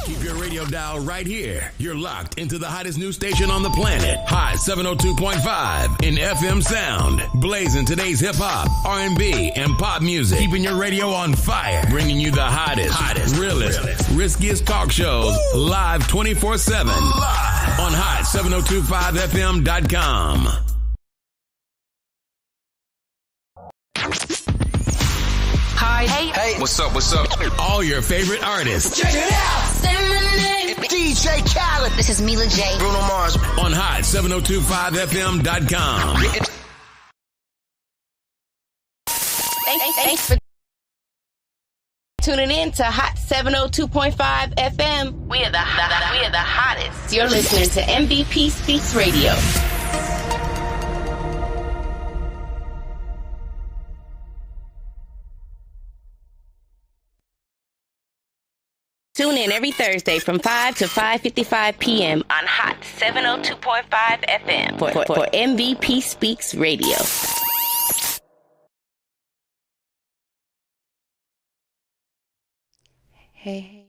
Keep your radio dial right here. You're locked into the hottest news station on the planet. Hot 702.5 in FM sound. Blazing today's hip-hop, R&B, and pop music. Keeping your radio on fire. Bringing you the hottest, realest, riskiest talk shows live 24/7 on hot7025fm.com. Hi. Hey. What's up? All your favorite artists. Check it out. Say my name. DJ Khaled. This is Mila J. Bruno Mars. On hot7025fm.com. Thanks for tuning in to Hot 702.5 FM. We are the hottest. You're listening to MVP Speaks Radio. Tune in every Thursday from 5 to 5:55 p.m. on Hot 702.5 FM for MVP Speaks Radio. Hey,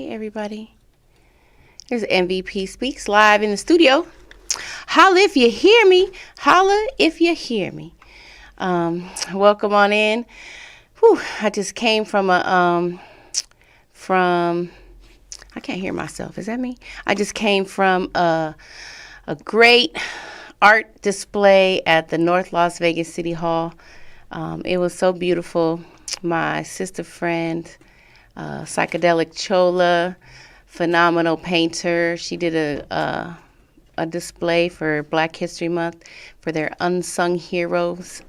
everybody. Here's MVP Speaks live in the studio. Holla if you hear me. Welcome on in. I just came from I can't hear myself. Is that me? I just came from a great art display at the North Las Vegas City Hall. It was so beautiful. My sister friend, Psychedelic Chola, phenomenal painter. She did a display for Black History Month for their unsung heroes.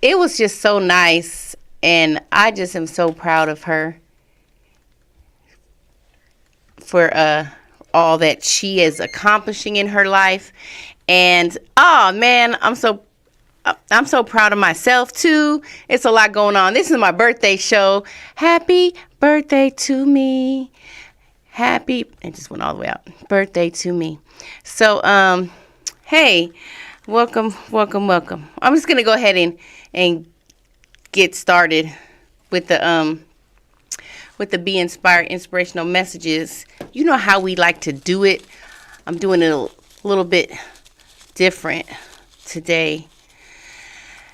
It was just so nice, and I just am so proud of her for all that she is accomplishing in her life. And oh man, I'm so proud of myself too. It's a lot going on. This is my birthday show. Happy birthday to me. It just went all the way out. Birthday to me. So, hey, welcome. I'm just going to go ahead and get started with the Be Inspired inspirational messages. You know how we like to do it. I'm doing it a little bit different today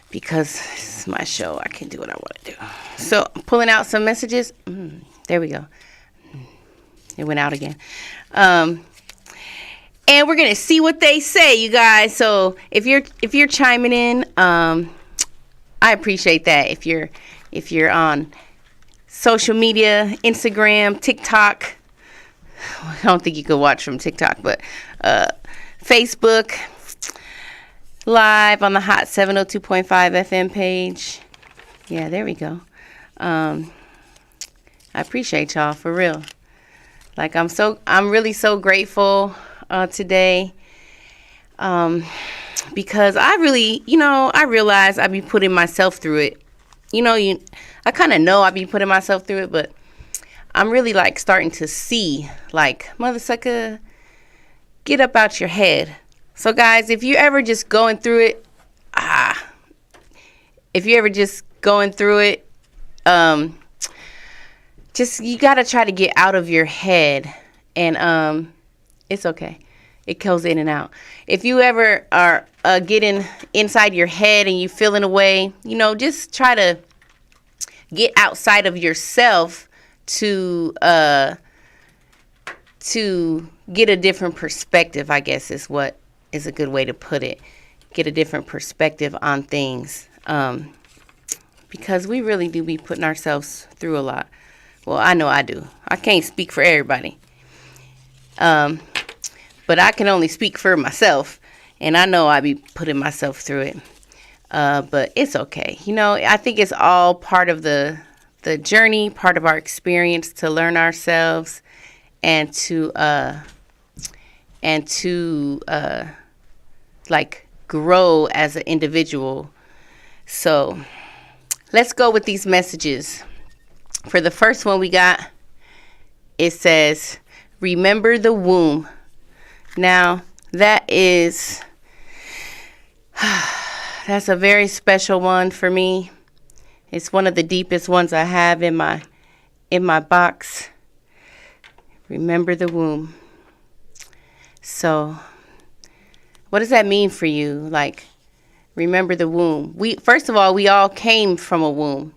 because this is my show. I can do what I want to do. So, I'm pulling out some messages. There we go. It went out again. And we're going to see what they say, you guys. So if you're chiming in, I appreciate that. If you're on social media, Instagram, TikTok, I don't think you could watch from TikTok, but Facebook, live on the Hot 702.5 FM page. Yeah, there we go. I appreciate y'all for real. Like I'm really so grateful today because I realize I be putting myself through it. I kind of know I be putting myself through it, but I'm really like starting to see like, mother sucker, get up out your head. So guys, if you're ever just going through it, just you gotta try to get out of your head, and it's okay. It goes in and out. If you ever are getting inside your head and you feeling away, just try to get outside of yourself to get a different perspective, I guess is what is a good way to put it. Get a different perspective on things, because we really do be putting ourselves through a lot. Well, I know I do. I can't speak for everybody. But I can only speak for myself. And I know I be putting myself through it. But it's okay. I think it's all part of the journey, part of our experience to learn ourselves and to grow as an individual. So let's go with these messages. For the first one we got, it says, remember the womb. Now, that's a very special one for me. It's one of the deepest ones I have in my box. Remember the womb. So, what does that mean for you? Like, remember the womb. First of all, we all came from a womb.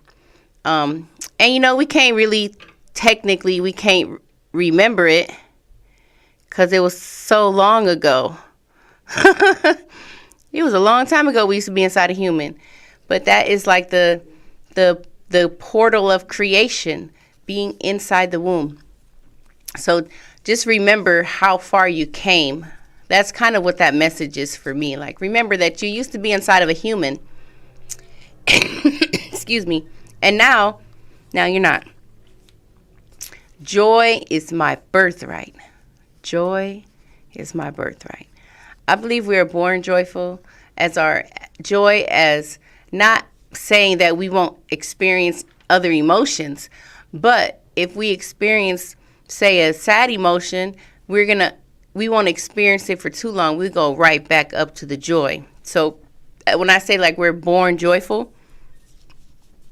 And we can't really, technically, we can't remember it because it was so long ago. It was a long time ago we used to be inside a human. But that is like the portal of creation, being inside the womb. So just remember how far you came. That's kind of what that message is for me. Like, remember that you used to be inside of a human. Excuse me. And now you're not. Joy is my birthright. Joy is my birthright. I believe we are born joyful, as our joy, as not saying that we won't experience other emotions, but if we experience, say, a sad emotion, we won't experience it for too long. We go right back up to the joy. So when I say like we're born joyful,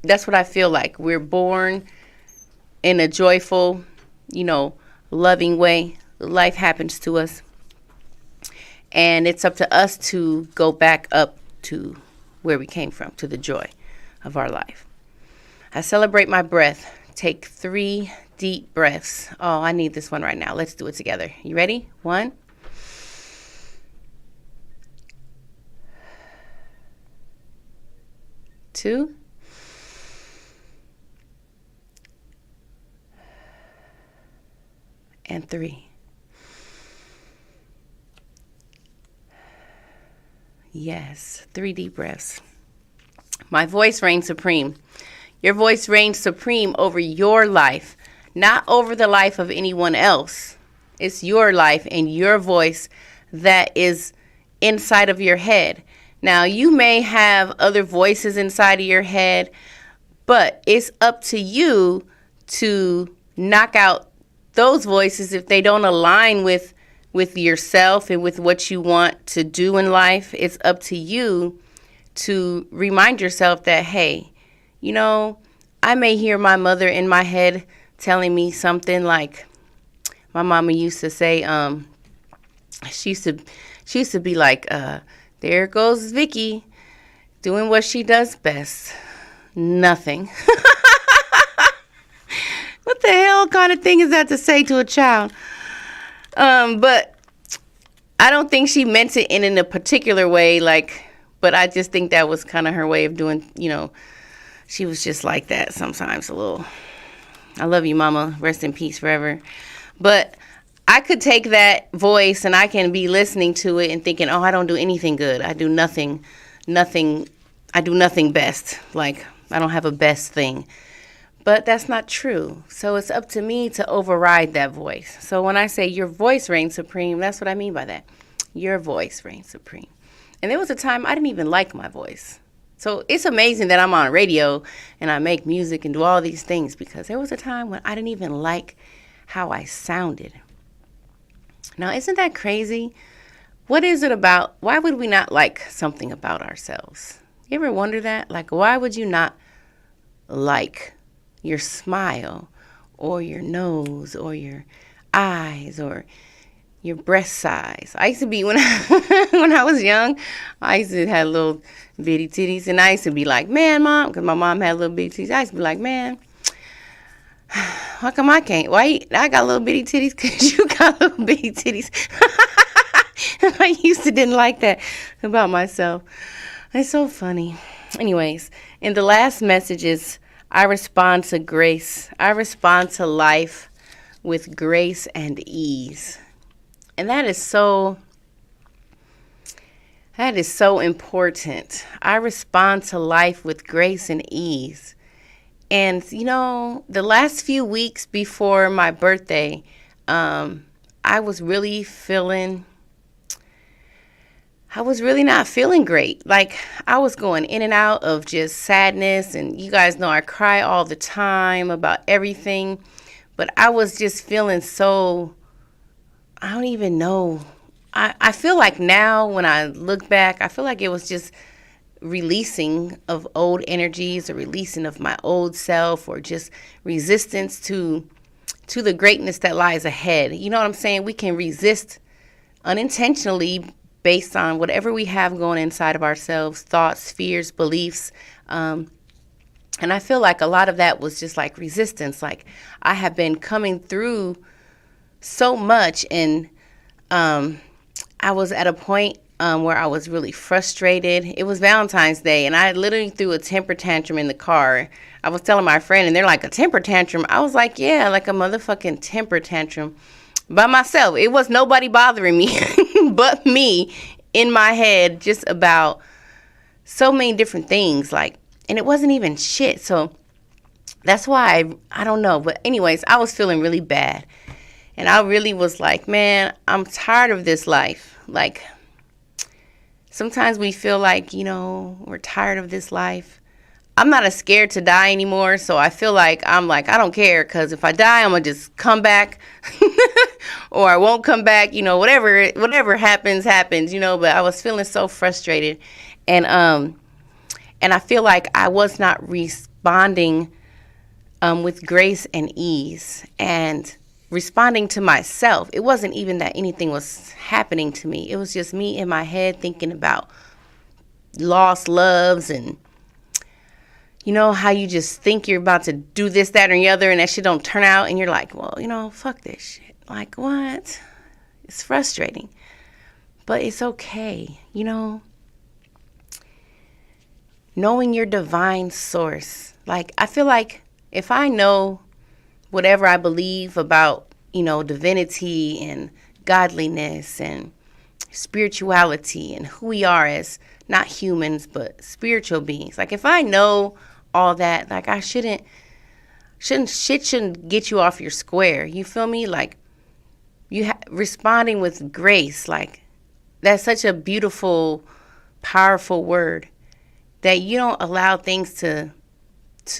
that's what I feel like. We're born in a joyful, loving way. Life happens to us. And it's up to us to go back up to where we came from, to the joy of our life. I celebrate my breath. Take 3 deep breaths. Oh, I need this one right now. Let's do it together. You ready? 1. 2. And 3. Yes, 3 deep breaths. My voice reigns supreme. Your voice reigns supreme over your life, not over the life of anyone else. It's your life and your voice that is inside of your head. Now, you may have other voices inside of your head, but it's up to you to knock out those voices if they don't align with yourself and with what you want to do in life. It's up to you to remind yourself that, hey, I may hear my mother in my head telling me something like my mama used to say, she used to be like, there goes Vicky doing what she does best. Nothing. What the hell kind of thing is that to say to a child? But I don't think she meant it in a particular way, but I just think that was kind of her way of doing, she was just like that sometimes a little. I love you, Mama. Rest in peace forever. But I could take that voice and I can be listening to it and thinking, oh, I don't do anything good. I do nothing. I do nothing best. Like, I don't have a best thing. But that's not true. So it's up to me to override that voice. So when I say your voice reigns supreme, that's what I mean by that. Your voice reigns supreme. And there was a time I didn't even like my voice. So it's amazing that I'm on radio and I make music and do all these things, because there was a time when I didn't even like how I sounded. Now, isn't that crazy? What is it about? Why would we not like something about ourselves? You ever wonder that? Like, why would you not like your smile or your nose or your eyes or your breast size? I used to be, when I was young, I used to have little bitty titties, and I used to be like, man, Mom, because my mom had little bitty titties. I used to be like, man, how come I can't? Why I got little bitty titties? Because you got little bitty titties. I used to didn't like that about myself. It's so funny. Anyways, in the last messages, I respond to grace. I respond to life with grace and ease. And that is so important. I respond to life with grace and ease. And, the last few weeks before my birthday, I was really not feeling great. Like, I was going in and out of just sadness. And you guys know I cry all the time about everything. But I was just feeling so, I don't even know. I feel like now when I look back, I feel like it was just releasing of old energies, or releasing of my old self, or just resistance to the greatness that lies ahead. You know what I'm saying? We can resist unintentionally based on whatever we have going inside of ourselves, thoughts, fears, beliefs. And I feel like a lot of that was just like resistance. Like I have been coming through so much, and I was at a point where I was really frustrated. It was Valentine's Day, and I literally threw a temper tantrum in the car. I was telling my friend, and they're like, a temper tantrum? I was like, yeah, like a motherfucking temper tantrum by myself. It was nobody bothering me but me in my head, just about so many different things. Like, and it wasn't even shit. So that's why I don't know. But anyways, I was feeling really bad. And I really was like, man, I'm tired of this life. Like, sometimes we feel like, you know, we're tired of this life. I'm not as scared to die anymore, so I feel like I don't care, because if I die, I'm going to just come back or I won't come back, you know, whatever happens, you know. But I was feeling so frustrated, and I feel like I was not responding with grace and ease and responding to myself. It wasn't even that anything was happening to me. It was just me in my head thinking about lost loves, and you know how you just think you're about to do this, that, or the other, and that shit don't turn out, and you're like, well, you know, fuck this shit. Like, what? It's frustrating. But it's okay, you know? Knowing your divine source. Like, I feel like if I know whatever I believe about, you know, divinity and godliness and spirituality and who we are as not humans, but spiritual beings. Like, if I know all that, like, I shouldn't get you off your square. You feel me? Like, responding with grace, like, that's such a beautiful, powerful word, that you don't allow things to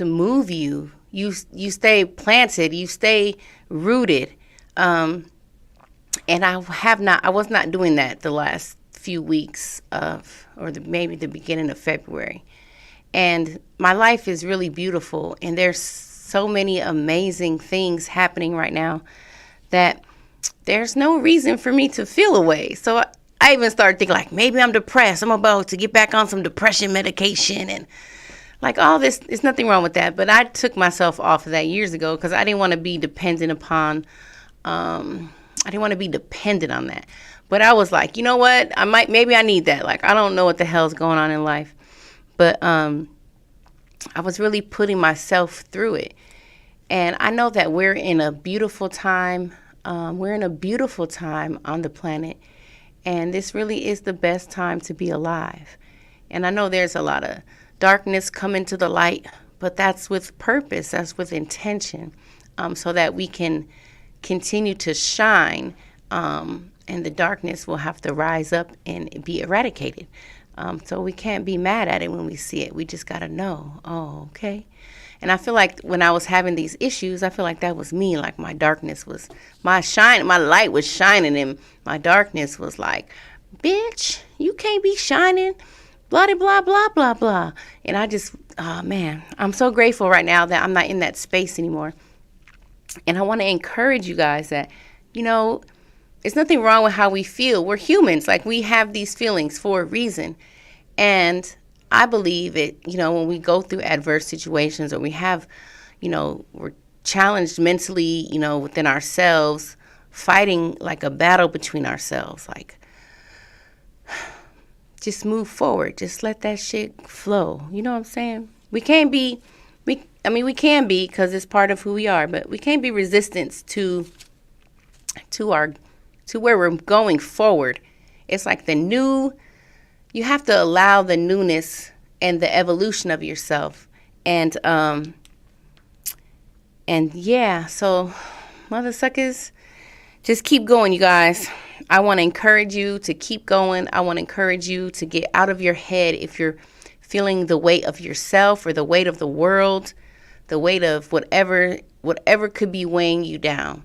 move you. You stay planted, you stay rooted. And I was not doing that the last few weeks maybe the beginning of February. And my life is really beautiful, and there's so many amazing things happening right now that there's no reason for me to feel away. So I even started thinking, like, maybe I'm depressed. I'm about to get back on some depression medication, and like all this. There's nothing wrong with that, but I took myself off of that years ago because I didn't want to be dependent upon I didn't want to be dependent on that. But I was like, you know what? Maybe I need that. Like, I don't know what the hell's going on in life. But I was really putting myself through it. And I know that we're in a beautiful time. We're in a beautiful time on the planet. And this really is the best time to be alive. And I know there's a lot of darkness coming to the light, but that's with purpose. That's with intention, so that we can continue to shine, and the darkness will have to rise up and be eradicated. So we can't be mad at it when we see it. We just got to know, oh, okay. And I feel like when I was having these issues, I feel like that was me. Like, my darkness was, my light was shining, and my darkness was like, bitch, you can't be shining, blah, blah, blah, blah, blah. And I just, oh man, I'm so grateful right now that I'm not in that space anymore. And I want to encourage you guys that, you know, there's nothing wrong with how we feel. We're humans. Like, we have these feelings for a reason. And I believe it, you know, when we go through adverse situations, or we have, you know, we're challenged mentally, you know, within ourselves, fighting like a battle between ourselves. Like, just move forward. Just let that shit flow. You know what I'm saying? We can be, because it's part of who we are, but we can't be resistant to where we're going forward. It's like you have to allow the newness and the evolution of yourself. And yeah, so mother suckers, just keep going, you guys. I want to encourage you to keep going. I want to encourage you to get out of your head if you're feeling the weight of yourself, or the weight of the world, the weight of whatever could be weighing you down.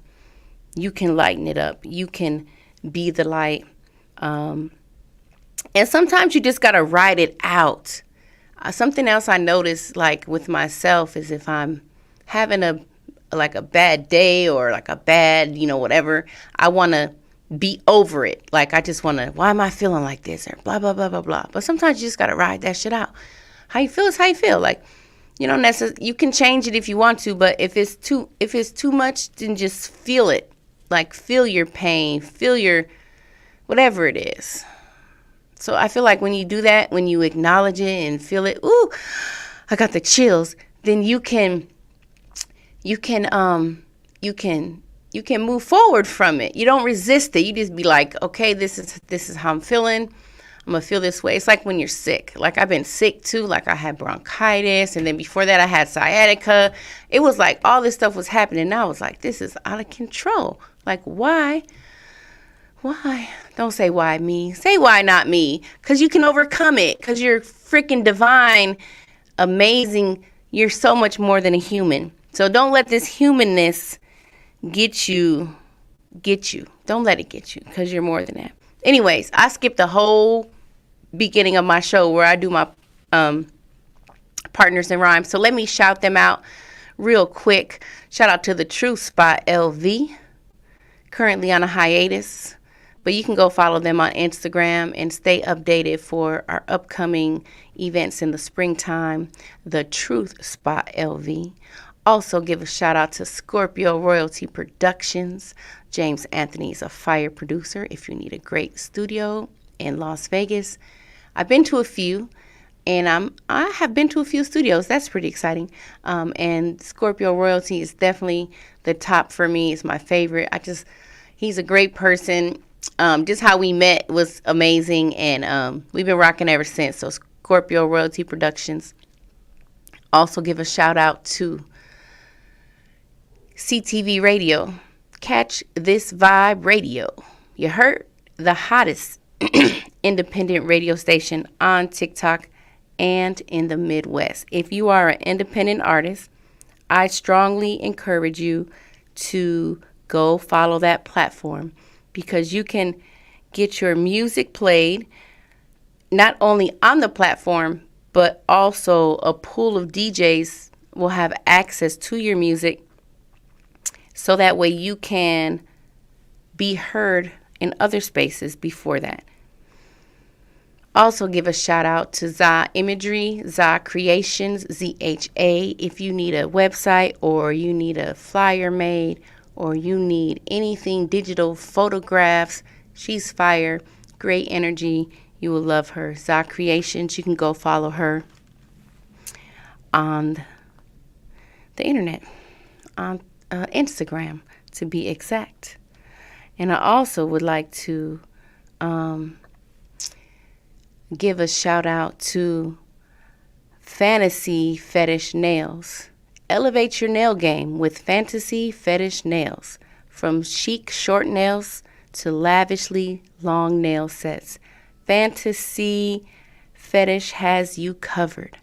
You can lighten it up. You can be the light. And sometimes you just got to ride it out. Something else I notice, like with myself, is if I'm having a bad day or like a bad, whatever, I want to be over it. Like, I just want to, why am I feeling like this, or blah, blah, blah, blah, blah. But sometimes you just got to ride that shit out. How you feel is how you feel. Like, you can change it if you want to, but if it's too much, then just feel it. Like, feel your pain, feel your, whatever it is. So I feel like when you do that, when you acknowledge it and feel it, ooh, I got the chills, then you can move forward from it. You don't resist it. You just be like, okay, this is how I'm feeling. I'm going to feel this way. It's like when you're sick. Like, I've been sick too. Like, I had bronchitis, and then before that I had sciatica. It was like all this stuff was happening, and I was like, this is out of control. Like, why? Why? Don't say why me. Say why not me. Because you can overcome it. Because you're freaking divine, amazing. You're so much more than a human. So don't let this humanness get you. Don't let it get you, because you're more than that. Anyways, I skipped the whole beginning of my show where I do my partners in rhyme. So let me shout them out real quick. Shout out to the Truth Spot LV, currently on a hiatus. But you can go follow them on Instagram and stay updated for our upcoming events in the springtime, the Truth Spot LV. Also give a shout out to Scorpio Royalty Productions. James Anthony is a fire producer if you need a great studio in Las Vegas. I've been to a few, and I have been to a few studios. That's pretty exciting. And Scorpio Royalty is definitely the top for me. It's my favorite. He's a great person. Just how we met was amazing, and we've been rocking ever since. So Scorpio Royalty Productions. Also give a shout out to CTV Radio. Catch This Vibe Radio. You heard? The hottest independent radio station on TikTok and in the Midwest. If you are an independent artist, I strongly encourage you to go follow that platform, because you can get your music played not only on the platform, but also a pool of DJs will have access to your music, so that way you can be heard in other spaces before that. Also give a shout out to Za Imagery, Za Creations, ZHA. If you need a website, or you need a flyer made, or you need anything digital, photographs, she's fire, great energy. You will love her. Za Creations, you can go follow her on the internet, on Instagram to be exact. And I also would like to give a shout out to Fantasy Fetish Nails. Elevate your nail game with Fantasy Fetish Nails. From chic short nails to lavishly long nail sets, Fantasy Fetish has you covered.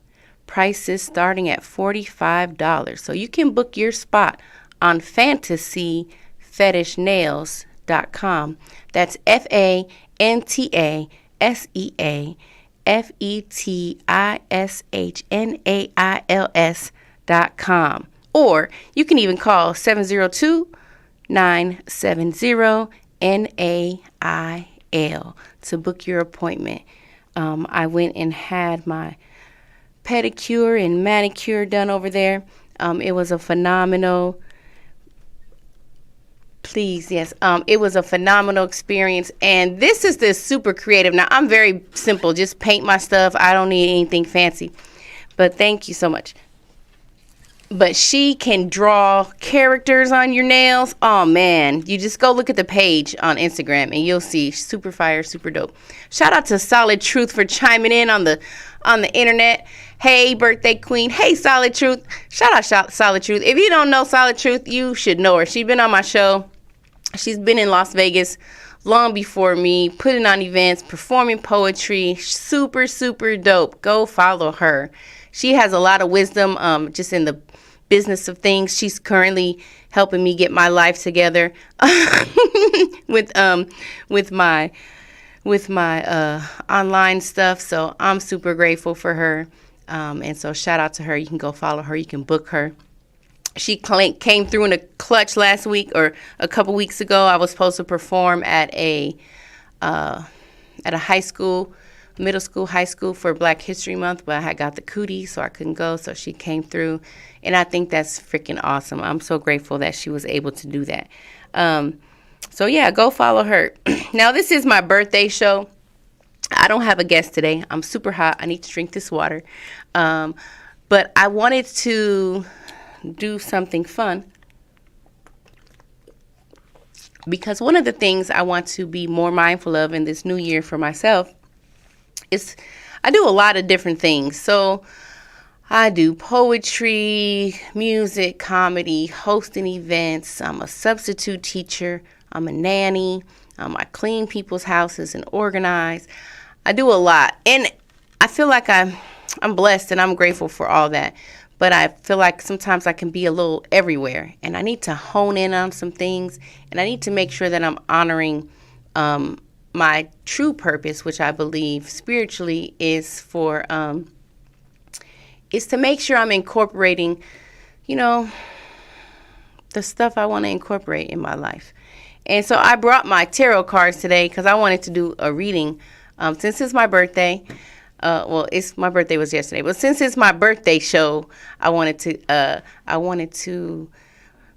Prices starting at $45. So you can book your spot on fantasyfetishnails.com. That's FANTASEFETISHNAILS.com. Or you can even call 702-970-NAIL to book your appointment. I went and had my pedicure and manicure done over there. It was a phenomenal it was a phenomenal experience. And this is the super creative. Now, I'm very simple. Just paint my stuff. I don't need anything fancy. But thank you so much. But she can draw characters on your nails. Oh, man. You just go look at the page on Instagram and you'll see. Super fire, super dope. Shout out to Solid Truth for chiming in on the internet. Hey, birthday queen. Hey, Solid Truth. Shout out Solid Truth. If you don't know Solid Truth, you should know her. She's been on my show. She's been in Las Vegas long before me, putting on events, performing poetry. Super, super dope. Go follow her. She has a lot of wisdom just in the business of things. She's currently helping me get my life together with my online stuff. So I'm super grateful for her. And so shout out to her. You can go follow her. You can book her. She came through in a clutch last week or a couple weeks ago. I was supposed to perform at a high school, middle school, high school for Black History Month, but I had got the cootie, so I couldn't go. So she came through, and I think that's freaking awesome. I'm so grateful that she was able to do that. So yeah, go follow her. Now, this is my birthday show. I don't have a guest today. I'm super hot. I need to drink this water. But I wanted to do something fun, because one of the things I want to be more mindful of in this new year for myself is I do a lot of different things. So I do poetry, music, comedy, hosting events. I'm a substitute teacher. I'm a nanny. I clean people's houses and organize. I do a lot. And I feel like I'm blessed and I'm grateful for all that. But I feel like sometimes I can be a little everywhere. And I need to hone in on some things. And I need to make sure that I'm honoring my true purpose, which I believe spiritually is to make sure I'm incorporating, the stuff I want to incorporate in my life. And so I brought my tarot cards today because I wanted to do a reading. Since it's my birthday, my birthday was yesterday, but since it's my birthday show, I wanted to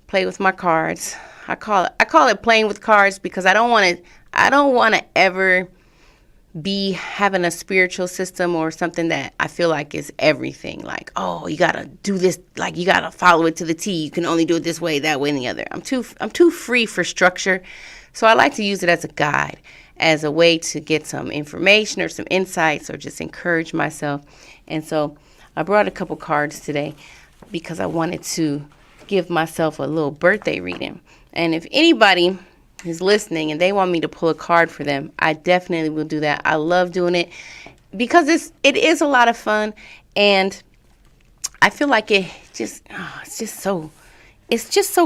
play with my cards. I call it playing with cards because I don't want to ever be having a spiritual system or something that I feel like is everything. Like, oh, you gotta do this, like you gotta follow it to the T. You can only do it this way, that way, and the other. I'm too free for structure, so I like to use it as a guide, as a way to get some information or some insights or just encourage myself. And so I brought a couple cards today because I wanted to give myself a little birthday reading. And if anybody is listening and they want me to pull a card for them, I definitely will do that. I love doing it because it is a lot of fun, and I feel like it's just so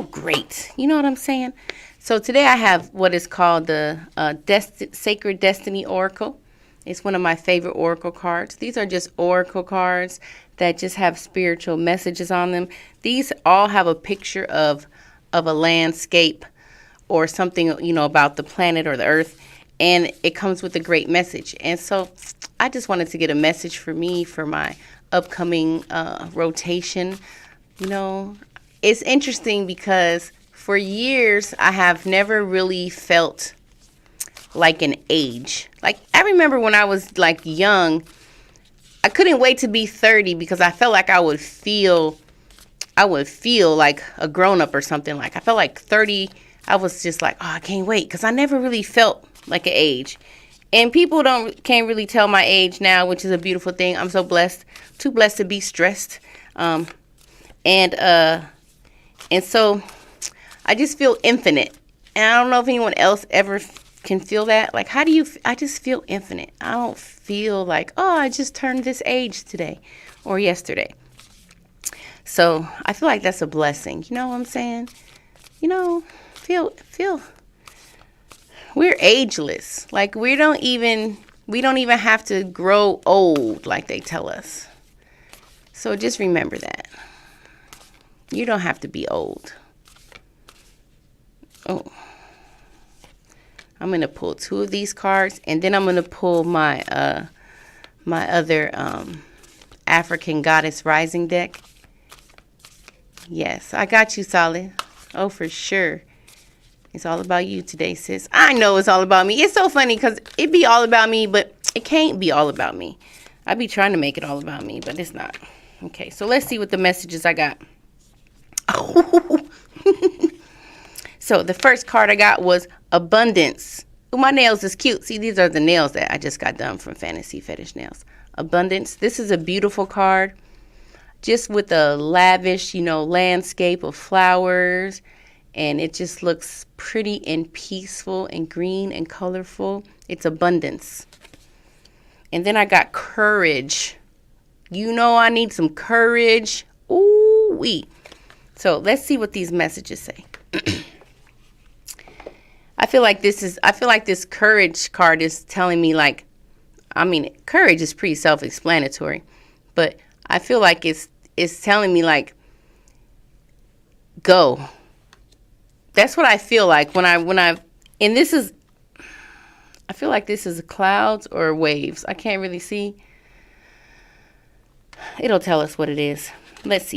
great. You know what I'm saying? So today I have what is called the Sacred Destiny Oracle. It's one of my favorite oracle cards. These are just oracle cards that just have spiritual messages on them. These all have a picture of a landscape or something, about the planet or the earth, and it comes with a great message. And so I just wanted to get a message for me for my upcoming rotation. It's interesting because for years I have never really felt like an age. Like, I remember when I was like young, I couldn't wait to be 30 because I felt like I would feel like a grown-up or something. Like, I felt like 30, I was just like, oh, I can't wait, because I never really felt like an age. And people can't really tell my age now, which is a beautiful thing. I'm so blessed, too blessed to be stressed. And so I just feel infinite. And I don't know if anyone else ever can feel that. Like, I just feel infinite. I don't feel like, oh, I just turned this age today or yesterday. So I feel like that's a blessing. You know what I'm saying? Feel we're ageless. Like, we don't even have to grow old like they tell us. So just remember that. You don't have to be old. Oh. I'm going to pull 2 of these cards, and then I'm going to pull my other African Goddess Rising deck. Yes, I got you, Solid. Oh, for sure. It's all about you today, sis. I know it's all about me. It's so funny because it be all about me, but it can't be all about me. I be trying to make it all about me, but it's not. Okay, so let's see what the messages I got. Oh. So the first card I got was Abundance. Ooh, my nails is cute. See, these are the nails that I just got done from Fantasy Fetish Nails. Abundance. This is a beautiful card. Just with a lavish, landscape of flowers. And it just looks pretty and peaceful and green and colorful. It's abundance. And then I got Courage. I need some courage. Ooh-wee. So let's see what these messages say. I feel like this courage card is telling me, like, courage is pretty self-explanatory, but I feel like it's telling me like, go. That's what I feel like when I and this is, I feel like this is clouds or waves. I can't really see. It'll tell us what it is. Let's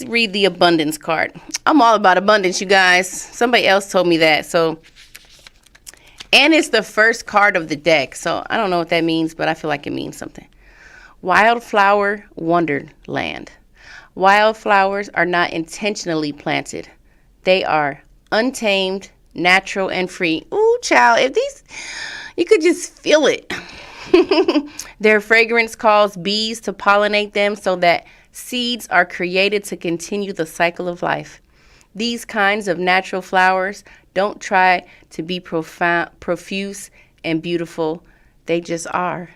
read the abundance card. I'm all about abundance, you guys. Somebody else told me that. So, and it's the first card of the deck. So I don't know what that means, but I feel like it means something. Wildflower Wonderland. Wildflowers are not intentionally planted. They are untamed, natural, and free. Ooh, child, if these, you could just feel it. Their fragrance calls bees to pollinate them so that seeds are created to continue the cycle of life. These kinds of natural flowers don't try to be profuse and beautiful. They just are.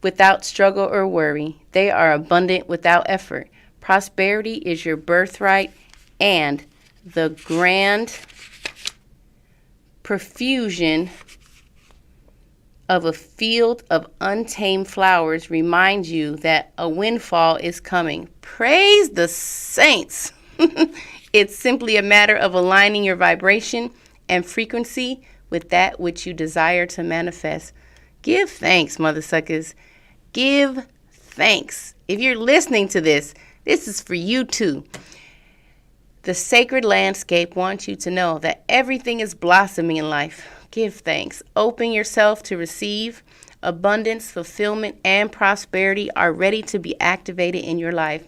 Without struggle or worry, they are abundant without effort. Prosperity is your birthright, and the grand profusion of a field of untamed flowers reminds you that a windfall is coming. Praise the saints. It's simply a matter of aligning your vibration and frequency with that which you desire to manifest. Give thanks, mother suckers. Give thanks. If you're listening to this, this is for you too. The sacred landscape wants you to know that everything is blossoming in life. Give thanks. Open yourself to receive. Abundance, fulfillment, and prosperity are ready to be activated in your life.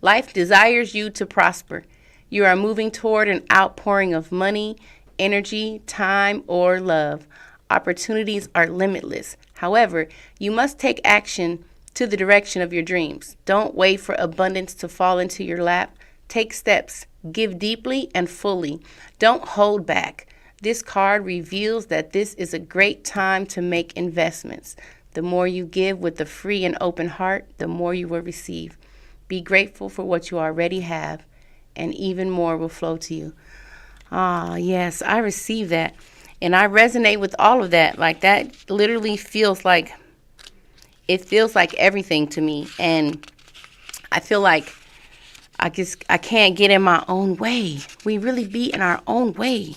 Life desires you to prosper. You are moving toward an outpouring of money, energy, time, or love. Opportunities are limitless. However, you must take action to the direction of your dreams. Don't wait for abundance to fall into your lap. Take steps. Give deeply and fully. Don't hold back. This card reveals that this is a great time to make investments. The more you give with a free and open heart, the more you will receive. Be grateful for what you already have, and even more will flow to you. Ah, yes, I receive that. And I resonate with all of that. Like, that literally feels like, it feels like everything to me. And I feel like I can't get in my own way. We really be in our own way.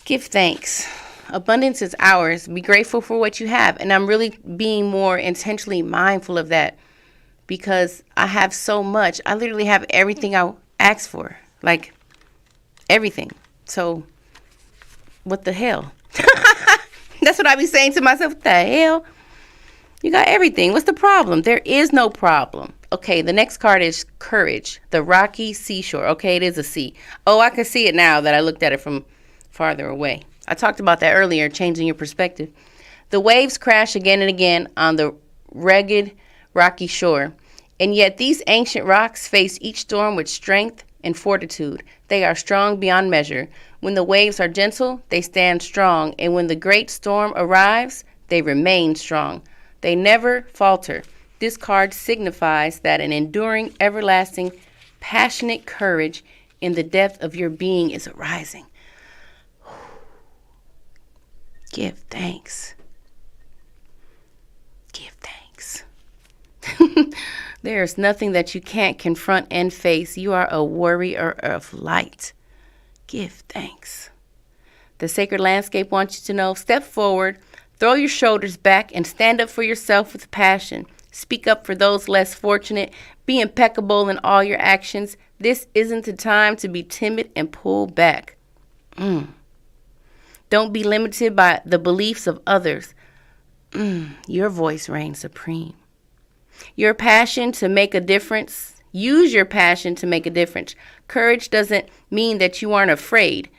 Give thanks. Abundance is ours. Be grateful for what you have. And I'm really being more intentionally mindful of that because I have so much. I literally have everything I asked for. Like, everything. So, what the hell? That's what I be saying to myself. What the hell? You got everything. What's the problem? There is no problem. Okay, the next card is Courage, the rocky seashore. Okay, it is a sea. Oh, I can see it now that I looked at it from farther away. I talked about that earlier, changing your perspective. The waves crash again and again on the rugged, rocky shore. And yet these ancient rocks face each storm with strength and fortitude. They are strong beyond measure. When the waves are gentle, they stand strong. And when the great storm arrives, they remain strong. They never falter. This card signifies that an enduring, everlasting, passionate courage in the depth of your being is arising. Give thanks. Give thanks. There is nothing that you can't confront and face. You are a warrior of light. Give thanks. The sacred landscape wants you to know, step forward, throw your shoulders back, and stand up for yourself with passion. Speak up for those less fortunate. Be impeccable in all your actions. This isn't the time to be timid and pull back. Don't be limited by the beliefs of others. Your voice reigns supreme. Your passion to make a difference. Use your passion to make a difference. Courage doesn't mean that you aren't afraid.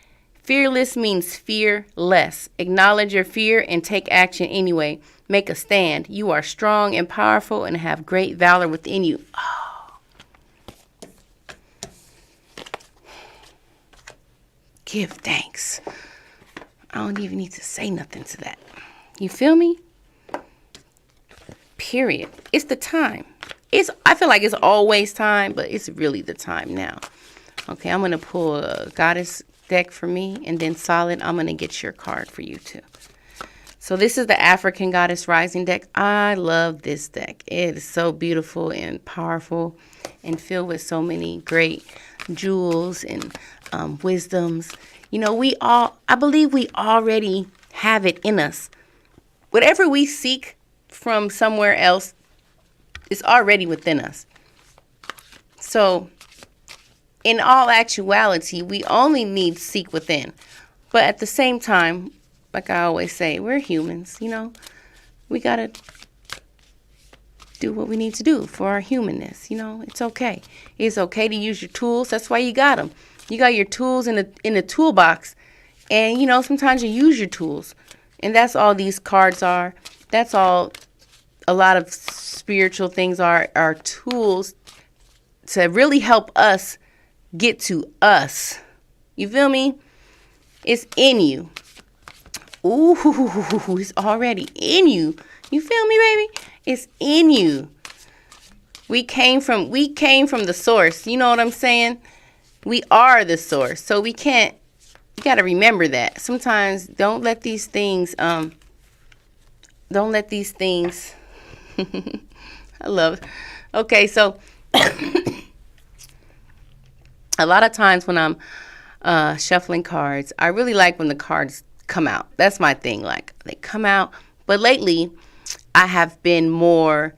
Fearless means fearless. Acknowledge your fear and take action anyway. Make a stand. You are strong and powerful and have great valor within you. Oh. Give thanks. I don't even need to say nothing to that. You feel me? Period. It's the time. I feel like it's always time, but it's really the time now. Okay, I'm going to pull a goddess deck for me, and then Solid, I'm going to get your card for you too. So this is the African Goddess Rising deck. I love this deck. It is so beautiful and powerful and filled with so many great jewels and wisdoms. You know, I believe we already have it in us. Whatever we seek from somewhere else is already within us. So in all actuality, we only need to seek within. But at the same time, like I always say, we're humans, you know. We got to do what we need to do for our humanness, you know. It's okay. It's okay to use your tools. That's why you got them. You got your tools in the toolbox. And, you know, sometimes you use your tools. And that's all these cards are. That's all a lot of spiritual things are tools to really help us get to us. You feel me? It's in you. Ooh, it's already in you. You feel me, baby? It's in you. We came from the source. You know what I'm saying? We are the source. So you got to remember that. Sometimes don't let these things I love it. Okay, so a lot of times when I'm shuffling cards, I really like when the cards come out. That's my thing. Like, they come out. But lately, I have been more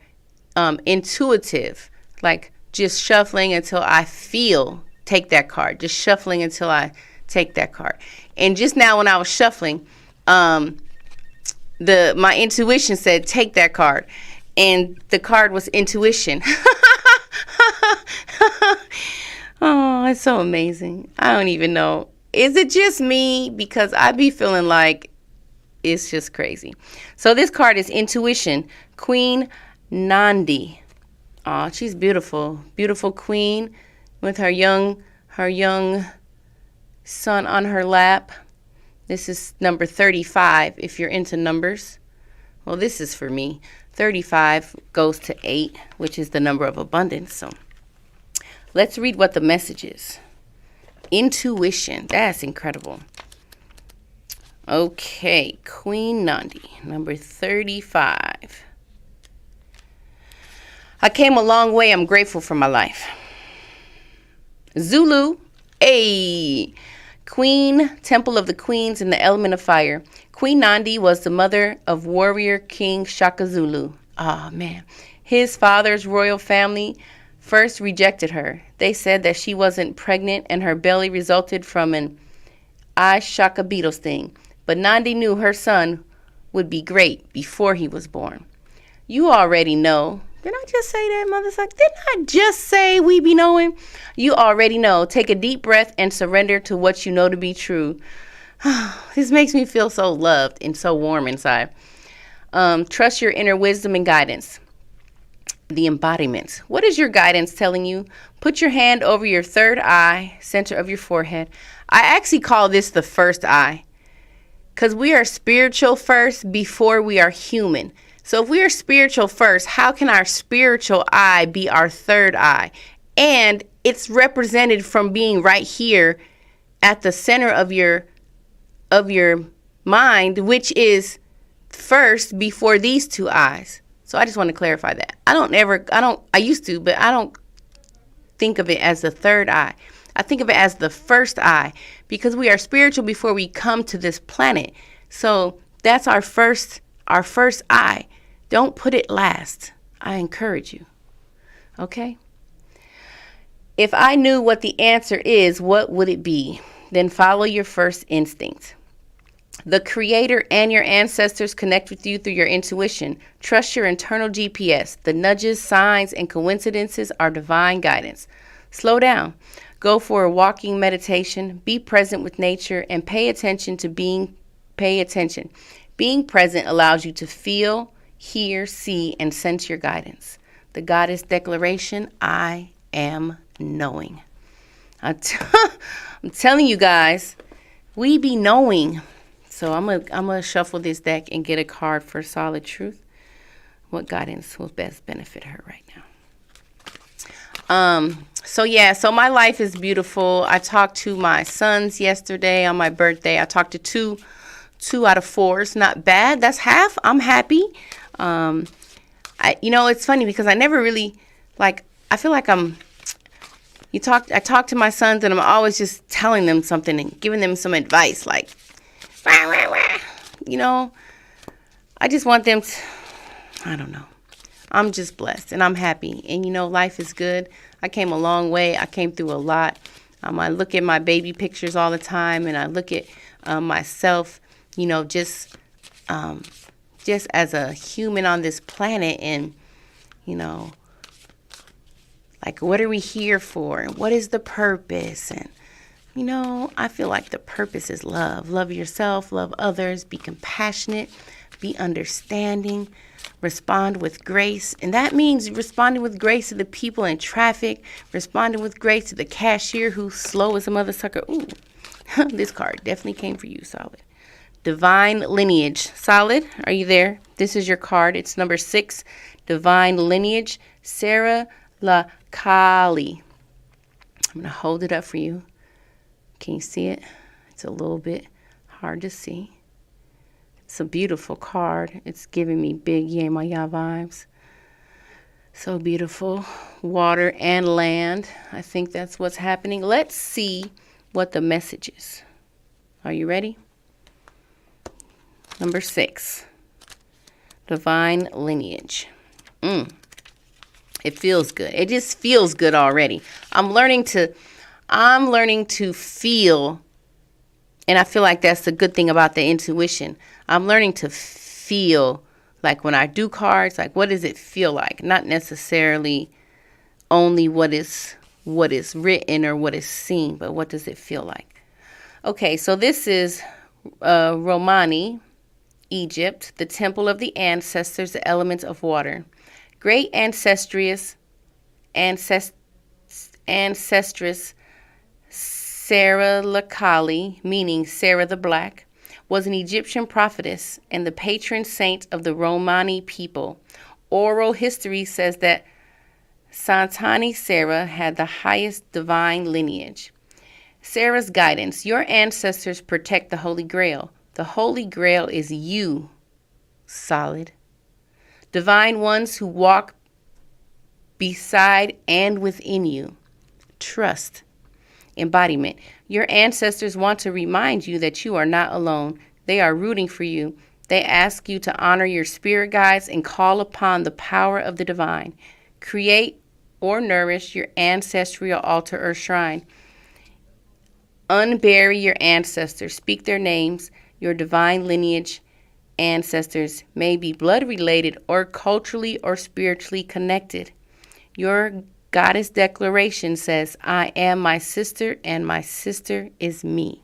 intuitive. Like, just shuffling until I feel take that card. Just shuffling until I take that card. And just now when I was shuffling, my intuition said, take that card. And the card was intuition. Oh, it's so amazing. I don't even know. Is it just me? Because I be feeling like it's just crazy. So this card is Intuition, Queen Nandi. Oh, she's beautiful. Beautiful queen with her young son on her lap. This is number 35 if you're into numbers. Well, this is for me. 35 goes to 8, which is the number of abundance. So let's read what the message is. Intuition. That's incredible. Okay, Queen Nandi, number 35. I came a long way. I'm grateful for my life. Zulu, Queen, Temple of the Queens in the element of fire. Queen Nandi was the mother of warrior King Shaka Zulu. Oh, man. His father's royal family first rejected her. They said that she wasn't pregnant and her belly resulted from an eye Shaka beetle sting. But Nandi knew her son would be great before he was born. You already know. Didn't I just say that, mother sucker? Didn't I just say we be knowing? You already know. Take a deep breath and surrender to what you know to be true. This makes me feel so loved and so warm inside. Trust your inner wisdom and guidance. The embodiment. What is your guidance telling you? Put your hand over your third eye, center of your forehead. I actually call this the first eye, because we are spiritual first before we are human. So if we are spiritual first, how can our spiritual eye be our third eye? And it's represented from being right here at the center of your mind, which is first before these two eyes. So I just want to clarify that. I used to, but I don't think of it as the third eye. I think of it as the first eye, because we are spiritual before we come to this planet. So that's our first eye. Don't put it last. I encourage you. Okay? If I knew what the answer is, what would it be? Then follow your first instinct. The Creator and your ancestors connect with you through your intuition. Trust your internal GPS. The nudges, signs, and coincidences are divine guidance. Slow down. Go for a walking meditation. Be present with nature and pay attention. Being present allows you to feel, hear, see, and sense your guidance. The Goddess Declaration, I am knowing. I'm telling you guys, we be knowing. So I'm gonna shuffle this deck and get a card for solid truth. What guidance will best benefit her right now? So my life is beautiful. I talked to my sons yesterday on my birthday. I talked to 2 out of 4 is not bad. That's half. I'm happy. It's funny because I never really, I feel like I talk to my sons and I'm always just telling them something and giving them some advice, like, wah, wah, wah. I just want them to, I don't know. I'm just blessed and I'm happy. And, life is good. I came a long way. I came through a lot. I look at my baby pictures all the time and I look at myself, just as a human on this planet and, what are we here for? And what is the purpose? And, I feel like the purpose is love. Love yourself, love others, be compassionate, be understanding, respond with grace. And that means responding with grace to the people in traffic, responding with grace to the cashier who's slow as a mother sucker. Ooh, this card definitely came for you, Solid. Divine Lineage. Solid, are you there? This is your card. It's number 6, Divine Lineage, Sarah LaCali. I'm going to hold it up for you. Can you see it? It's a little bit hard to see. It's a beautiful card. It's giving me big Yemaya vibes. So beautiful. Water and land. I think that's what's happening. Let's see what the message is. Are you ready? Number 6. Divine Lineage. It feels good. It just feels good already. I'm learning to feel, and I feel like that's the good thing about the intuition. I'm learning to feel, like when I do cards, like what does it feel like? Not necessarily only what is written or what is seen, but what does it feel like? Okay, so this is Romani, Egypt, the temple of the ancestors, the elements of water. Great ancestress Sarah LaCali, meaning Sarah the Black, was an Egyptian prophetess and the patron saint of the Romani people. Oral history says that Santani Sarah had the highest divine lineage. Sarah's guidance. Your ancestors protect the Holy Grail. The Holy Grail is you, Solid. Divine ones who walk beside and within you. Trust. Embodiment. Your ancestors want to remind you that you are not alone. They are rooting for you. They ask you to honor your spirit guides and call upon the power of the divine. Create or nourish your ancestral altar or shrine. Unbury your ancestors. Speak their names. Your divine lineage ancestors may be blood related or culturally or spiritually connected. Your goddess declaration says, I am my sister and my sister is me.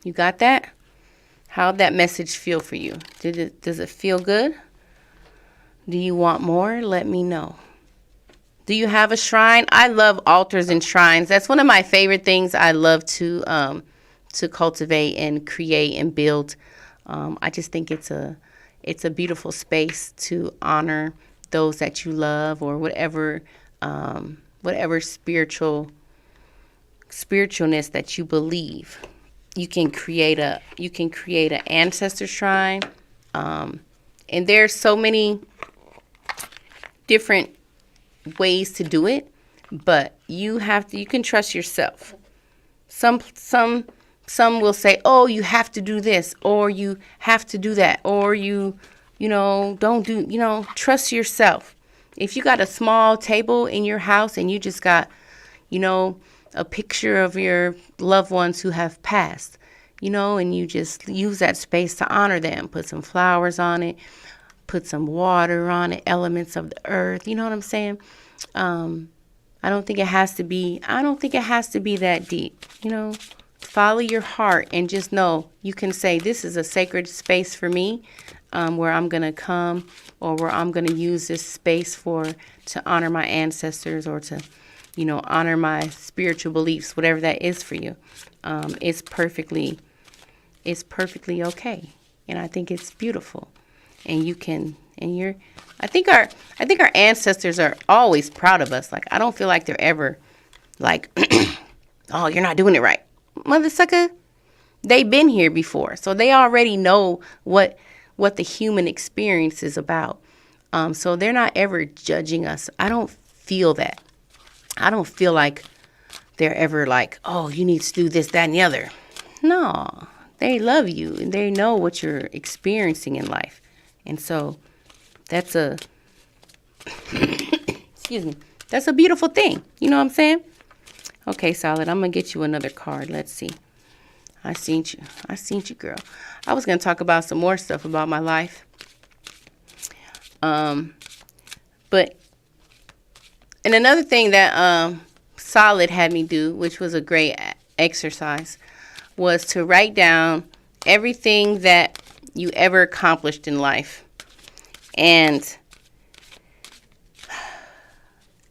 You got that? How'd that message feel for you? Does it feel good? Do you want more? Let me know. Do you have a shrine? I love altars and shrines. That's one of my favorite things I love to cultivate and create and build. I just think it's a beautiful space to honor those that you love or whatever spiritualness that you believe. You can create an ancestor shrine, and there's so many different ways to do it, but you can trust yourself. Some will say, oh, you have to do this, or you have to do that, or don't do, trust yourself. If you got a small table in your house and you just got, a picture of your loved ones who have passed, and you just use that space to honor them, put some flowers on it, put some water on it, elements of the earth, you know what I'm saying? I don't think it has to be that deep, Follow your heart and just know you can say this is a sacred space for me, where I'm going to come or where I'm going to use this space to honor my ancestors or to, honor my spiritual beliefs, whatever that is for you. It's perfectly okay. And I think it's beautiful. And I think our ancestors are always proud of us. Like, I don't feel like they're ever like, oh, you're not doing it right. Mother sucker, They've been here before, so they already know what the human experience is about. So they're not ever judging us. I don't feel that. I don't feel like they're ever like, oh, you need to do this, that, and the other. No, they love you and they know what you're experiencing in life. And so that's a, excuse me, that's a beautiful thing. You know what I'm saying? Okay, Solid, I'm going to get you another card. Let's see. I seen you, girl. I was going to talk about some more stuff about my life. But, and another thing that Solid had me do, which was a great exercise, was to write down everything that you ever accomplished in life. And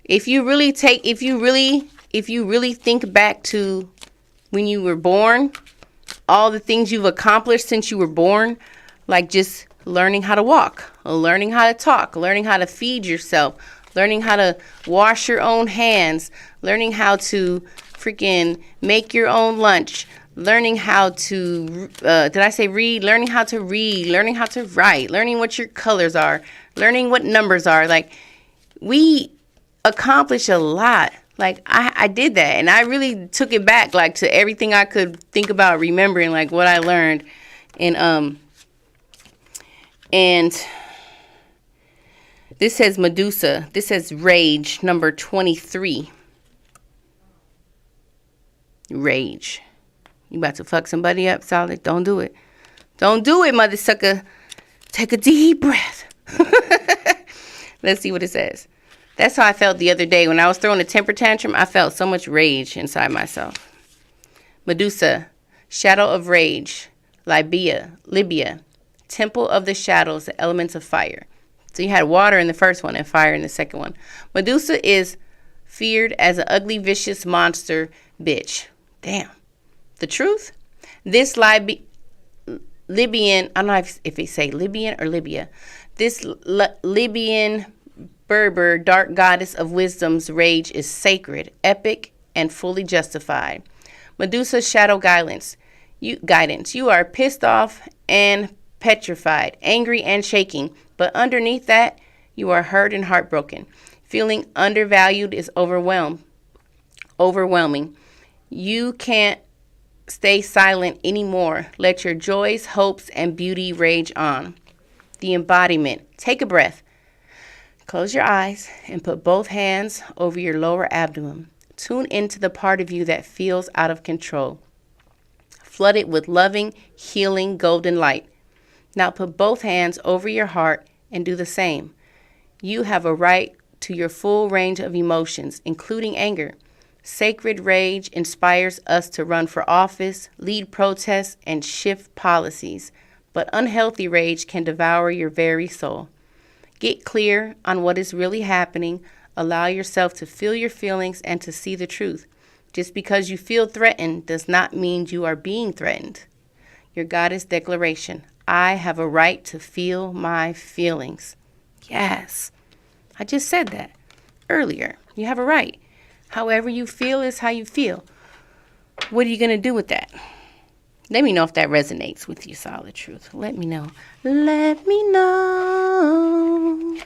if you really think back to when you were born, all the things you've accomplished since you were born, like just learning how to walk, learning how to talk, learning how to feed yourself, learning how to wash your own hands, learning how to freaking make your own lunch, learning how to, read? Learning how to read, learning how to write, learning what your colors are, learning what numbers are. Like, we accomplish a lot. Like, I did that, and I really took it back, like, to everything I could think about remembering, like, what I learned. And this says Medusa. This says Rage, number 23. Rage. You about to fuck somebody up, Solid? Don't do it. Don't do it, mother sucker. Take a deep breath. Let's see what it says. That's how I felt the other day. When I was throwing a temper tantrum, I felt so much rage inside myself. Medusa, Shadow of Rage, Libya, Temple of the Shadows, the elements of fire. So you had water in the first one and fire in the second one. Medusa is feared as an ugly, vicious monster bitch. Damn. The truth? This Libyan, I don't know if they say Libyan or Libya. This Libyan Berber, dark goddess of wisdom's rage is sacred, epic, and fully justified. Medusa's shadow guidance. You are pissed off and petrified, angry and shaking, but underneath that, you are hurt and heartbroken. Feeling undervalued is overwhelming. You can't stay silent anymore. Let your joys, hopes, and beauty rage on. The embodiment. Take a breath. Close your eyes and put both hands over your lower abdomen. Tune into the part of you that feels out of control. Flood it with loving, healing, golden light. Now put both hands over your heart and do the same. You have a right to your full range of emotions, including anger. Sacred rage inspires us to run for office, lead protests, and shift policies. But unhealthy rage can devour your very soul. Get clear on what is really happening. Allow yourself to feel your feelings and to see the truth. Just because you feel threatened does not mean you are being threatened. Your goddess declaration. I have a right to feel my feelings. Yes. I just said that earlier. You have a right. However you feel is how you feel. What are you going to do with that? Let me know if that resonates with you, Solid Truth. Let me know. Let me know.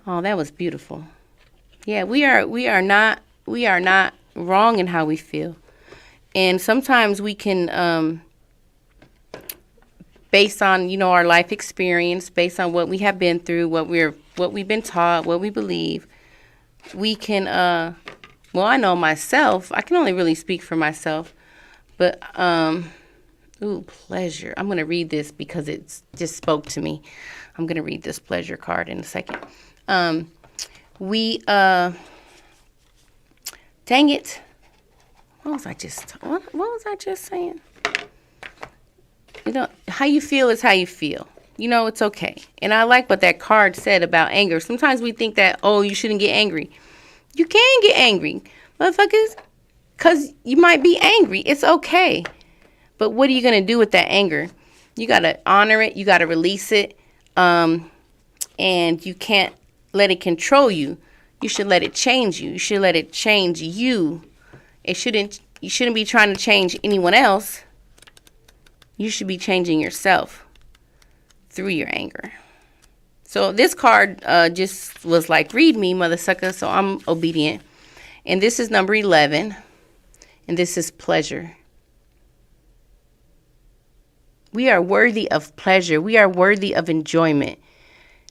Oh, that was beautiful. Yeah, we are not wrong in how we feel. And sometimes we can based on, our life experience, based on what we have been through, what we've been taught, what we believe, we can well, I know myself. I can only really speak for myself. But, pleasure. I'm going to read this because it just spoke to me. I'm going to read this pleasure card in a second. Dang it. What was I just saying? How you feel is how you feel. It's okay. And I like what that card said about anger. Sometimes we think that, you shouldn't get angry. You can get angry, motherfuckers, because you might be angry. It's okay. But what are you going to do with that anger? You got to honor it. You got to release it. And you can't let it control you. You should let it change you. You should let it change you. You shouldn't be trying to change anyone else. You should be changing yourself through your anger. So this card just was like, read me, mother sucker. So I'm obedient. And this is number 11. And this is pleasure. We are worthy of pleasure. We are worthy of enjoyment.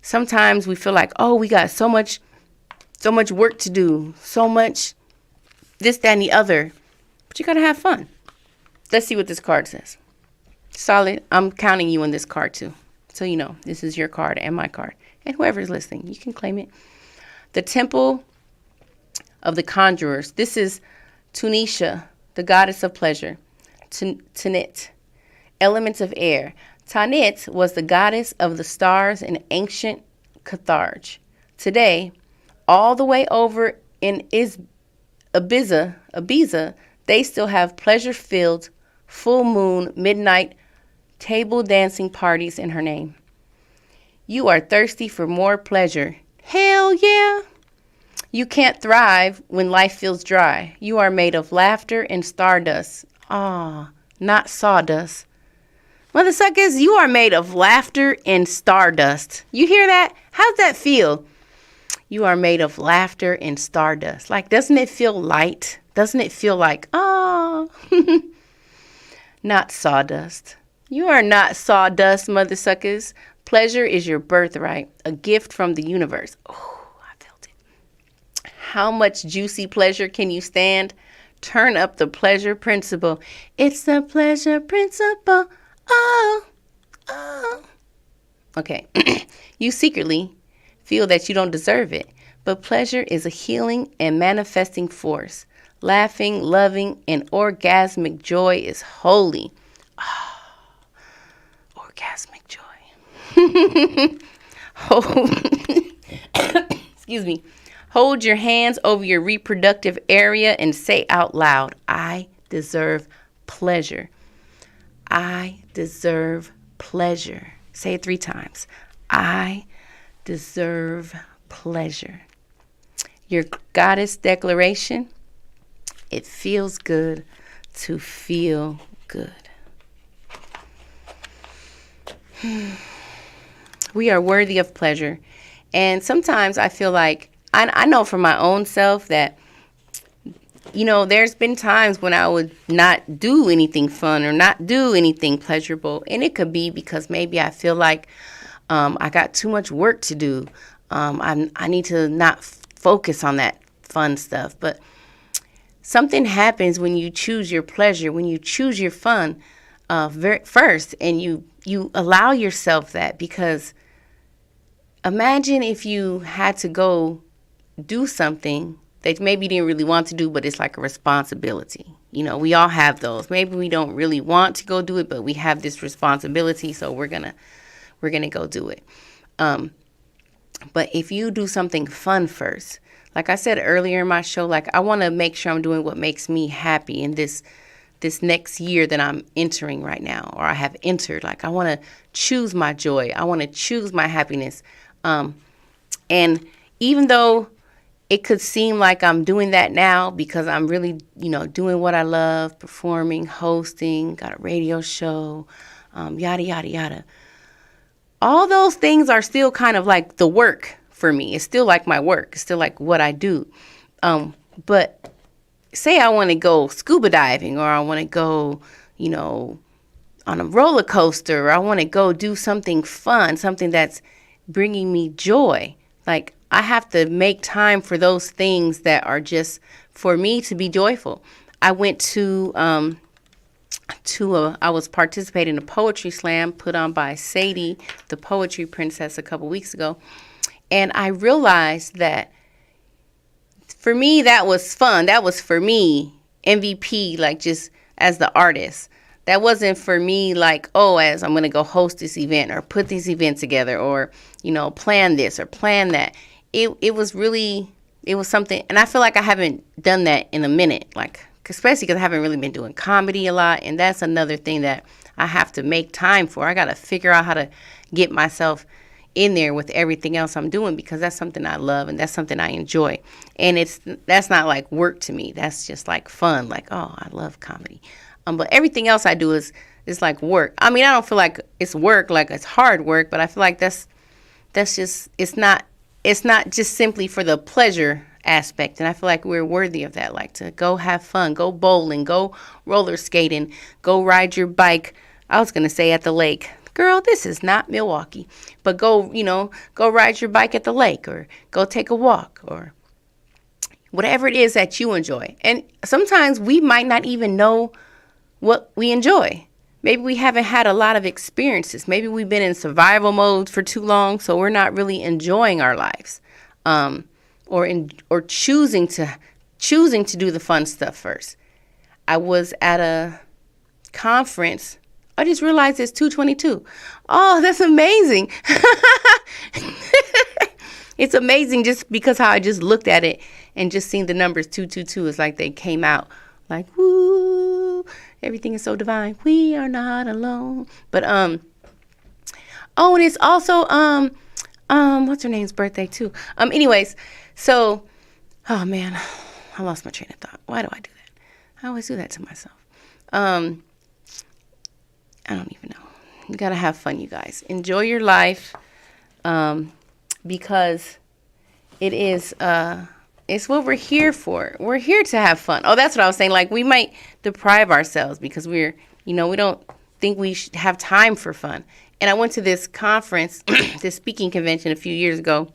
Sometimes we feel like, oh, we got so much work to do, so much this, that, and the other. But you got to have fun. Let's see what this card says. Solid. I'm counting you on this card too. So you know, this is your card and my card. And whoever's listening, you can claim it. The Temple of the Conjurers. This is Tunisia, the goddess of pleasure. Tanit. Elements of air. Tanit was the goddess of the stars in ancient Carthage. Today, all the way over in Ibiza, they still have pleasure-filled, full moon, midnight, table dancing parties in her name. You are thirsty for more pleasure. Hell yeah! You can't thrive when life feels dry. You are made of laughter and stardust. Ah, not sawdust. Mother suckers, you are made of laughter and stardust. You hear that? How's that feel? You are made of laughter and stardust. Like, doesn't it feel light? Doesn't it feel like, not sawdust. You are not sawdust, mother suckers. Pleasure is your birthright, a gift from the universe. Oh, I felt it. How much juicy pleasure can you stand? Turn up the pleasure principle. It's the pleasure principle. Oh. Okay. You secretly feel that you don't deserve it, but pleasure is a healing and manifesting force. Laughing, loving, and orgasmic joy is holy. Oh, orgasmic joy. Excuse me. Hold your hands over your reproductive area and say out loud, I deserve pleasure. I deserve pleasure. Say it 3 times. I deserve pleasure. Your goddess declaration, it feels good to feel good. We are worthy of pleasure. And sometimes I feel like, I know for my own self that, you know, there's been times when I would not do anything fun or not do anything pleasurable. And it could be because maybe I feel like I got too much work to do. I need to not focus on that fun stuff. But something happens when you choose your pleasure, when you choose your fun first, and you allow yourself that. Because imagine if you had to go do something that maybe you didn't really want to do, but it's like a responsibility. You know, we all have those. Maybe we don't really want to go do it, but we have this responsibility, so we're gonna go do it. But if you do something fun first, like I said earlier in my show, like I want to make sure I'm doing what makes me happy in this next year that I'm entering right now, or I have entered. Like I want to choose my joy. I want to choose my happiness. And even though it could seem like I'm doing that now because I'm really, you know, doing what I love, performing, hosting, got a radio show, yada, yada, yada. All those things are still kind of like the work for me. It's still like my work. It's still like what I do. But say I want to go scuba diving, or I want to go, you know, on a roller coaster, or I want to go do something fun, something that's bringing me joy. Like I have to make time for those things that are just for me to be joyful. I went to I was participating in a poetry slam put on by Sadie, the poetry princess, a couple weeks ago. And I realized that for me, that was fun. That was for me, MVP, like just as the artist. That wasn't for me like, oh, as I'm going to go host this event or put this event together or, you know, plan this or plan that. It was something. And I feel like I haven't done that in a minute, like, especially because I haven't really been doing comedy a lot. And that's another thing that I have to make time for. I got to figure out how to get myself in there with everything else I'm doing, because that's something I love and that's something I enjoy. And that's not like work to me. That's just like fun. Like, oh, I love comedy. But everything else I do is like work. I mean, I don't feel like it's work, like it's hard work, but I feel like that's just, it's not just simply for the pleasure aspect. And I feel like we're worthy of that, like to go have fun, go bowling, go roller skating, go ride your bike. I was going to say at the lake. Girl, this is not Milwaukee. But go ride your bike at the lake, or go take a walk, or whatever it is that you enjoy. And sometimes we might not even know what we enjoy. Maybe we haven't had a lot of experiences. Maybe we've been in survival mode for too long, so we're not really enjoying our lives, or choosing to do the fun stuff first. I was at a conference. I just realized it's 2:22. Oh, that's amazing. It's amazing just because how I just looked at it and just seen the numbers 222. It's like they came out like, woo, everything is so divine. We are not alone. But, and it's also, what's her name's birthday too? Anyways, so, oh man, I lost my train of thought. Why do I do that? I always do that to myself. I don't even know. You gotta have fun, you guys. Enjoy your life, because it is, it's what we're here for. We're here to have fun. Oh, that's what I was saying. Like, we might deprive ourselves because we don't think we should have time for fun. And I went to this conference, this speaking convention a few years ago.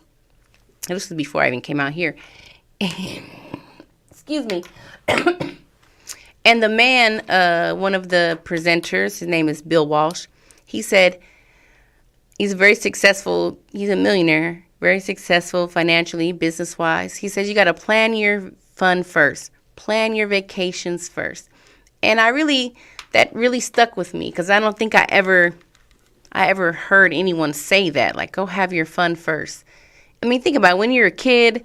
This was before I even came out here. Excuse me. And the man, one of the presenters, his name is Bill Walsh. He said he's very successful. He's a millionaire, very successful financially, business-wise. He says you got to plan your fun first. Plan your vacations first. And that really stuck with me, because I don't think I ever heard anyone say that. Like, go have your fun first. I mean, think about it. When you're a kid,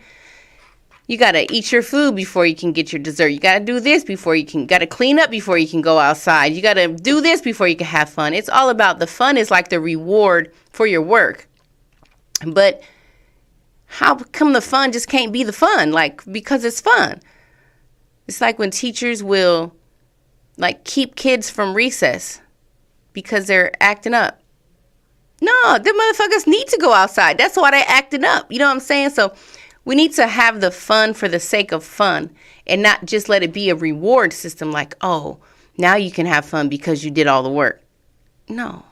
you got to eat your food before you can get your dessert. You got to do this before got to clean up before you can go outside. You got to do this before you can have fun. It's all about the fun is like the reward for your work. But how come the fun just can't be the fun? Like, because it's fun. It's like when teachers will like keep kids from recess because they're acting up. No, the motherfuckers need to go outside. That's why they're acting up. You know what I'm saying? So we need to have the fun for the sake of fun and not just let it be a reward system like, oh, now you can have fun because you did all the work. No,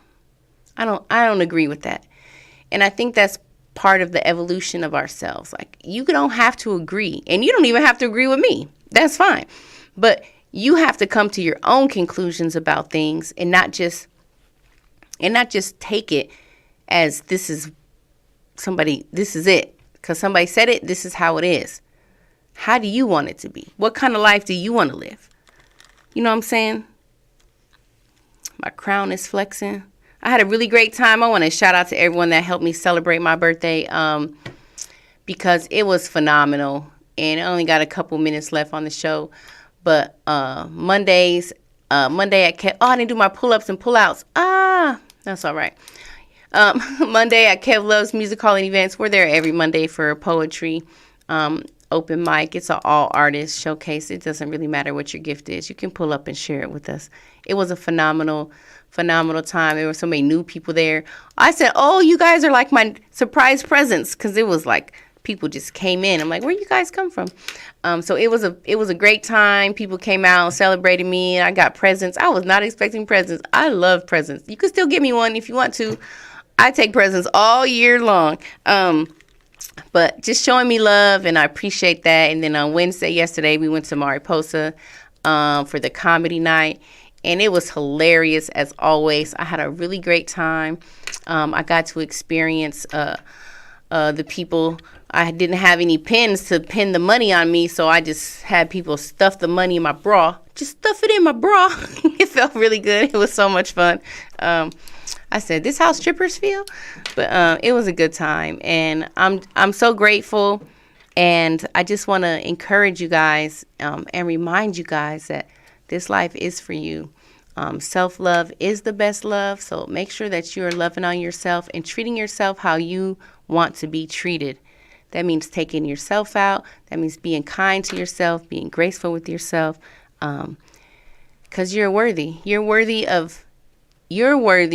I don't agree with that. And I think that's part of the evolution of ourselves. Like, you don't have to agree, and you don't even have to agree with me. That's fine. But you have to come to your own conclusions about things and not just take it as this is it. Because somebody said it, this is how it is. How do you want it to be? What kind of life do you want to live? You know what I'm saying? My crown is flexing. I had a really great time. I want to shout out to everyone that helped me celebrate my birthday, because it was phenomenal. And I only got a couple minutes left on the show. But Monday I didn't do my pull-ups and pull-outs. That's all right. Monday at Kev Loves Music Hall and Events. We're there every Monday for poetry, open mic. It's an all artist showcase. It doesn't really matter what your gift is. You can pull up and share it with us. It was a phenomenal time. There were so many new people there. I said, oh, you guys are like my surprise presents, because it was like people just came in. I'm like, where you guys come from? So it was a great time. People came out, celebrated me, and I got presents. I was not expecting presents. I love presents. You can still give me one if you want to. I take presents all year long. But just showing me love, and I appreciate that. And then on Wednesday, yesterday, we went to Mariposa for the comedy night, and it was hilarious as always. I had a really great time. I got to experience the people. I didn't have any pins to pin the money on me, so I just had people stuff the money in my bra. Just stuff it in my bra. It felt really good. It was so much fun. I said, this how strippers feel? But it was a good time, and I'm so grateful, and I just want to encourage you guys and remind you guys that this life is for you. Self-love is the best love. So make sure that you are loving on yourself and treating yourself how you want to be treated. That means taking yourself out. That means being kind to yourself, being graceful with yourself. Because you're worthy. You're worthy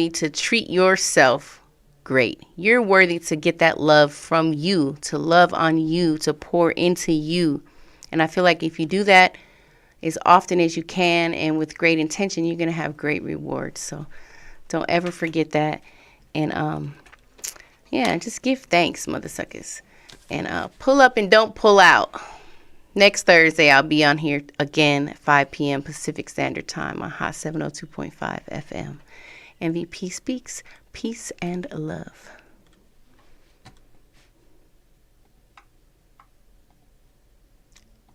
to treat yourself great. You're worthy to get that love from you, to love on you, to pour into you. And I feel like if you do that as often as you can and with great intention, you're going to have great rewards. So don't ever forget that. And just give thanks, mother suckers. And pull up and don't pull out. Next Thursday, I'll be on here again at 5 p.m. Pacific Standard Time on Hot 702.5 FM. MVP speaks, peace and love.